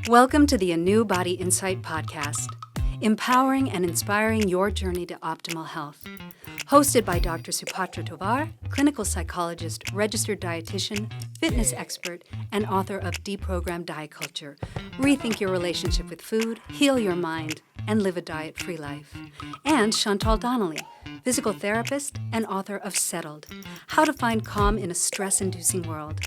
Welcome to the ANEW Body Insight Podcast, empowering and inspiring your journey to optimal health. Hosted by Dr. Supatra Tovar, clinical psychologist, registered dietitian, fitness expert, and author of Deprogram Diet Culture. Rethink your relationship with food, heal your mind, and live a diet-free life. And Chantal Donnelly, physical therapist and author of Settled, How to Find Calm in a Stress-Inducing World.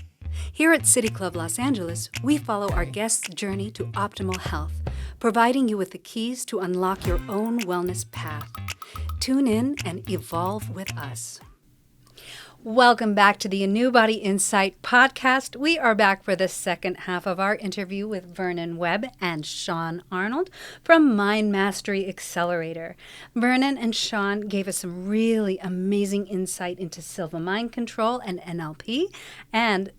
Here at City Club Los Angeles, we follow our guests' journey to optimal health, providing you with the keys to unlock your own wellness path. Tune in and evolve with us. Welcome back to the ANEW Body Insight Podcast. We are back for the second half of our interview with Vernon Webb and Shaune Arnold from Mind Mastery Accelerator. Vernon and Shaune gave us some really amazing insight into Silva Mind Control and NLP, and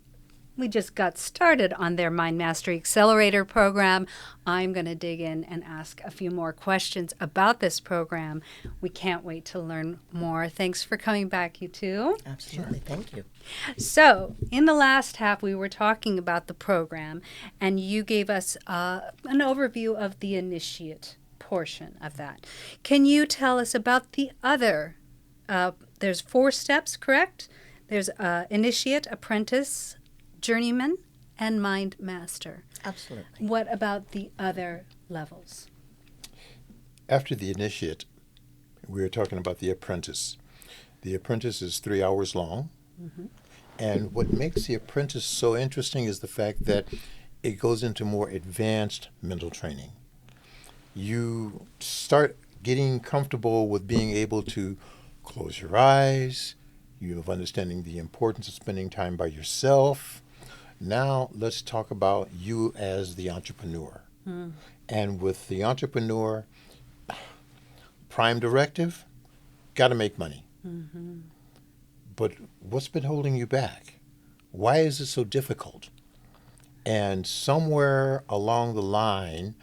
we just got started on their Mind Mastery Accelerator program. I'm going to dig in and ask a few more questions about this program. We can't wait to learn more. Thanks for coming back, you two. Absolutely. Thank you. So, in the last half, we were talking about the program, and you gave us an overview of the initiate portion of that. Can you tell us about the other? There's 4 steps, correct? There's initiate, apprentice, Journeyman, and Mind Master. Absolutely. What about the other levels? After the initiate, we were talking about the apprentice. The apprentice is 3 hours long. Mm-hmm. And what makes the apprentice so interesting is the fact that it goes into more advanced mental training. You start getting comfortable with being able to close your eyes. You have understanding the importance of spending time by yourself. Now let's talk about you as the entrepreneur. And with the entrepreneur, prime directive, got to make money. Mm-hmm. But what's been holding you back? Why is it so difficult? And somewhere along the line,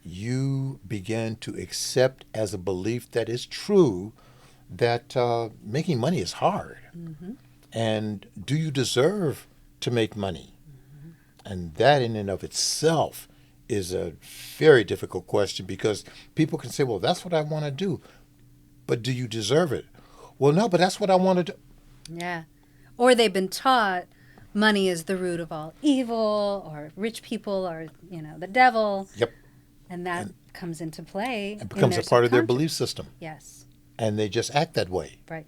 you begin to accept as a belief that is true that making money is hard. Mm-hmm. And do you deserve to make money? Mm-hmm. And that in and of itself is a very difficult question, because people can say, well, that's what I want to do. But do you deserve it? Well, no, but that's what I want to do. Yeah. Or they've been taught money is the root of all evil, or rich people are, the devil. Yep. And that comes into play. It becomes a part of their belief system. Yes. And they just act that way. Right.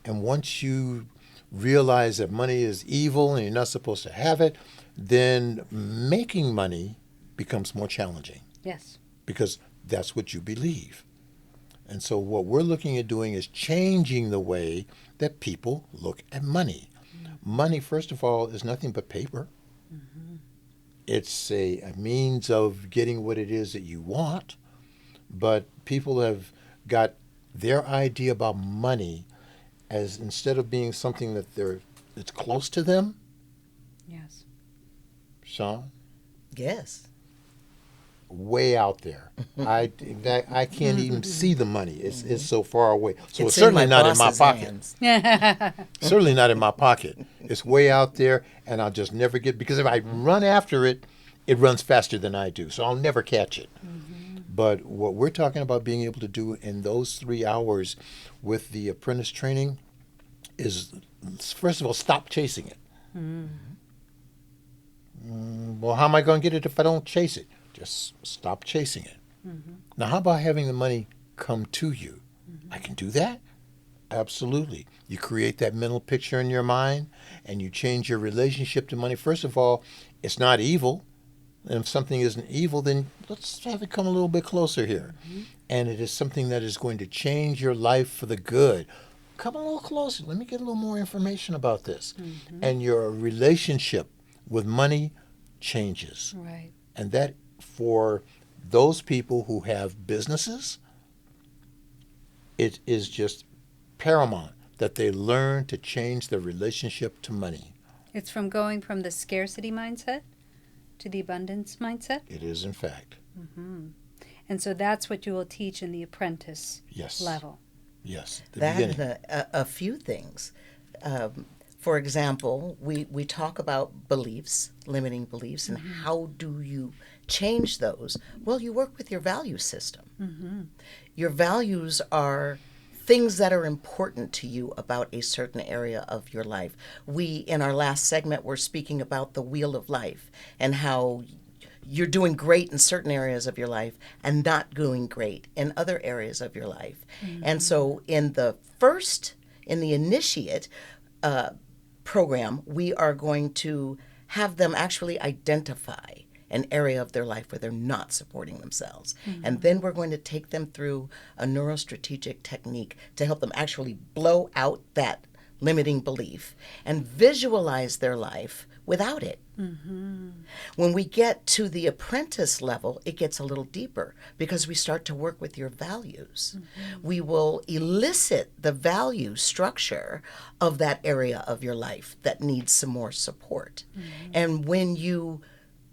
And once you realize that money is evil and you're not supposed to have it, then making money becomes more challenging. Yes. Because that's what you believe. And so what we're looking at doing is changing the way that people look at money. Mm-hmm. Money, first of all, is nothing but paper. Mm-hmm. It's a means of getting what it is that you want. But people have got their idea about money as, instead of being something that it's close to them. Yes. Shaune? Yes. Way out there. I can't even see the money. It's so far away. So it's certainly not in my pocket. Certainly not in my pocket. It's way out there, and I'll just never get, because if I run after it, it runs faster than I do. So I'll never catch it. Mm-hmm. But what we're talking about being able to do in those 3 hours with the apprentice training is, first of all, stop chasing it. Mm-hmm. Well, how am I going to get it if I don't chase it? Just stop chasing it. Mm-hmm. Now, how about having the money come to you? Mm-hmm. I can do that? Absolutely. You create that mental picture in your mind, and you change your relationship to money. First of all, it's not evil. And if something isn't evil, then let's have it come a little bit closer here. Mm-hmm. And it is something that is going to change your life for the good. Come a little closer. Let me get a little more information about this. Mm-hmm. And your relationship with money changes. Right. And that, for those people who have businesses, it is just paramount that they learn to change their relationship to money. It's from going from the scarcity mindset to the abundance mindset? It is, in fact. Mm-hmm. And so that's what you will teach in the apprentice level. Yes. That and a few things. For example, we talk about beliefs, limiting beliefs, and how do you change those? Well, you work with your value system. Your values are things that are important to you about a certain area of your life. In our last segment, were speaking about the wheel of life and how you're doing great in certain areas of your life and not doing great in other areas of your life. And so in the initiate program, we are going to have them actually identify an area of their life where they're not supporting themselves. And then we're going to take them through a neurostrategic technique to help them actually blow out that limiting belief and visualize their life without it. When we get to the apprentice level, it gets a little deeper because we start to work with your values. We will elicit the value structure of that area of your life that needs some more support. And when you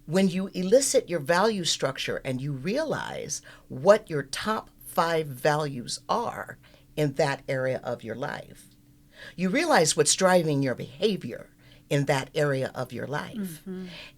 elicit your value structure and you realize what your top 5 values are in that area of your life, you realize what's driving your behavior in that area of your life.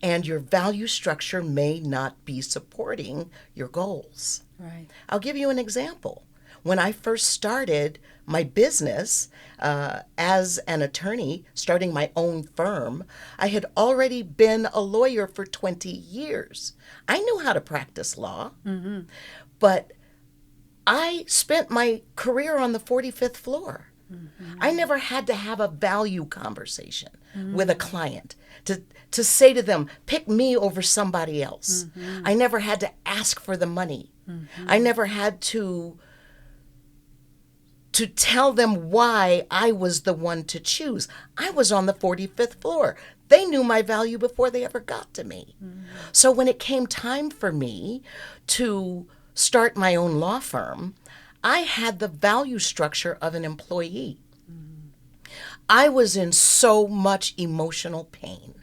And your value structure may not be supporting your goals. Right. I'll give you an example. When I first started my business as an attorney, starting my own firm, I had already been a lawyer for 20 years. I knew how to practice law, but I spent my career on the 45th floor. I never had to have a value conversation with a client to say to them, pick me over somebody else. I never had to ask for the money. I never had to tell them why I was the one to choose. I was on the 45th floor. They knew my value before they ever got to me. So when it came time for me to start my own law firm, I had the value structure of an employee. I was in so much emotional pain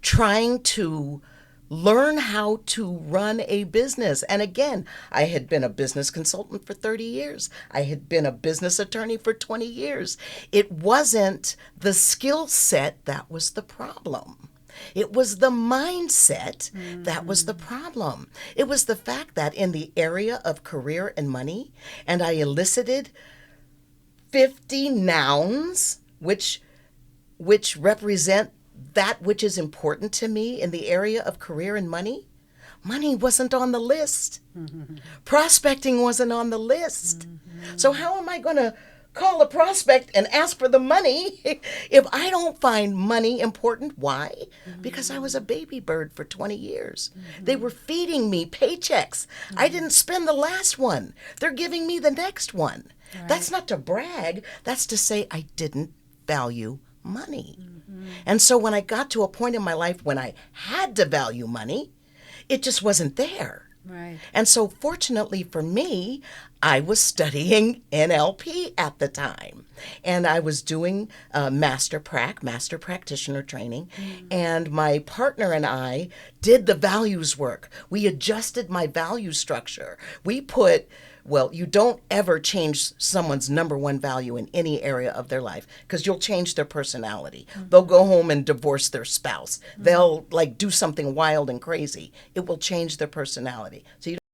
trying to learn how to run a business. And again, I had been a business consultant for 30 years. I had been a business attorney for 20 years. It wasn't the skill set that was the problem. It was the mindset that was the problem. It was the fact that in the area of career and money, and I elicited 50 nouns, which represent that which is important to me in the area of career and money. Money wasn't on the list. Prospecting wasn't on the list. So how am I going to call a prospect and ask for the money if I don't find money important? Why? Because I was a baby bird for 20 years. They were feeding me paychecks. I didn't spend the last one. They're giving me the next one. Right. That's not to brag. That's to say I didn't value money. And so when I got to a point in my life when I had to value money, it just wasn't there. Right. And so fortunately for me, I was studying NLP at the time. And I was doing master practitioner training. And my partner and I did the values work. We adjusted my value structure. We put, well, you don't ever change someone's number one value in any area of their life because you'll change their personality. They'll go home and divorce their spouse. They'll do something wild and crazy. It will change their personality. So you